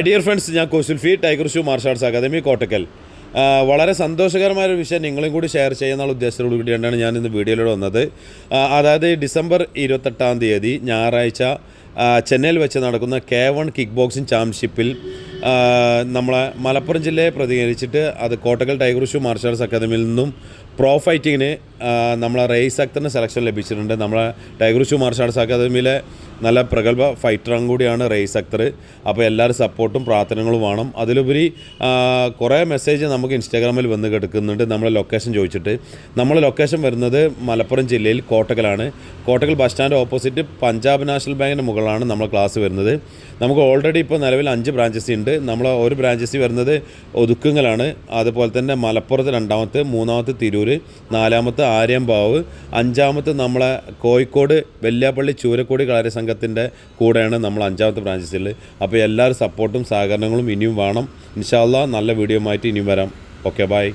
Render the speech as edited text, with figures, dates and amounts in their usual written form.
Dear friends, ഞാൻ കോസുൽഫി tiger shoe martial arts academy Kottakkal. വളരെ സന്തോഷകരമായൊരു വിഷയം നിങ്ങളും കൂടി ഷെയർ ചെയ്യുന്നുള്ള ഉദ്ദേശത്തോടു കൂടിയാണ് ഞാൻ ഇന്ന് വീഡിയോയിലൂടെ വന്നത്. അതായത് ഡിസംബർ 28 ഞായറാഴ്ച ചെന്നൈയിൽ വെച്ച് നടക്കുന്ന K1 കിക്ക് ബോക്സിംഗ് ചാമ്പ്യൻഷിപ്പിൽ നമ്മളെ മലപ്പുറം ജില്ലയെ പ്രതികരിച്ചിട്ട് അത് Kottakkal tiger shoe martial arts അക്കാദമിയിൽ നിന്നും പ്രോ ഫൈറ്റിങ്ങിന് നമ്മളെ റെയ്സ് അക്തറിന് സെലക്ഷൻ ലഭിച്ചിട്ടുണ്ട്. നമ്മളെ ടൈഗർ ഷൂ മാർഷൽ ആർട്സ് അക്കാദമിയിലെ നല്ല പ്രഗത്ഭ ഫൈറ്ററും കൂടിയാണ് റെയ്സ് അക്തർ. അപ്പോൾ എല്ലാവരും സപ്പോർട്ടും പ്രാർത്ഥനകളും വേണം. അതിലുപരി കുറേ മെസ്സേജ് നമുക്ക് ഇൻസ്റ്റാഗ്രാമിൽ വന്ന് കിടക്കുന്നുണ്ട് നമ്മളെ ലൊക്കേഷൻ ചോദിച്ചിട്ട്. നമ്മളെ ലൊക്കേഷൻ വരുന്നത് മലപ്പുറം ജില്ലയിൽ കോട്ടക്കലാണ്. Kottakkal bus stand opposite Punjab national ബാങ്കിൻ്റെ മുകളിലാണ് നമ്മൾ ക്ലാസ് വരുന്നത്. നമുക്ക് ഓൾറെഡി ഇപ്പോൾ നിലവിൽ 5 ബ്രാഞ്ചസ് ഉണ്ട്. നമ്മൾ ഒരു ബ്രാഞ്ചസ് വരുന്നത് ഒതുക്കുങ്ങലാണ്, അതുപോലെ തന്നെ മലപ്പുറത്ത് 2ാമത്തെ, 3ാമത്തെ തിരൂർ, 4ാമത്തെ ആര്യമ്പാവ്, 5ാമത്തെ നമ്മളെ കോഴിക്കോട് വെല്യാപ്പള്ളി ചൂരക്കോടി കളരി സംഘത്തിൻ്റെ കൂടെയാണ് നമ്മൾ 5ാമത്തെ ബ്രാഞ്ചസിൽ. അപ്പോൾ എല്ലാവരും സപ്പോർട്ടും സഹകരണങ്ങളും ഇനിയും വേണം. ഇൻഷാ അല്ലാഹ് നല്ല വീഡിയോ ആയിട്ട് ഇനിയും വരാം. Okay, by.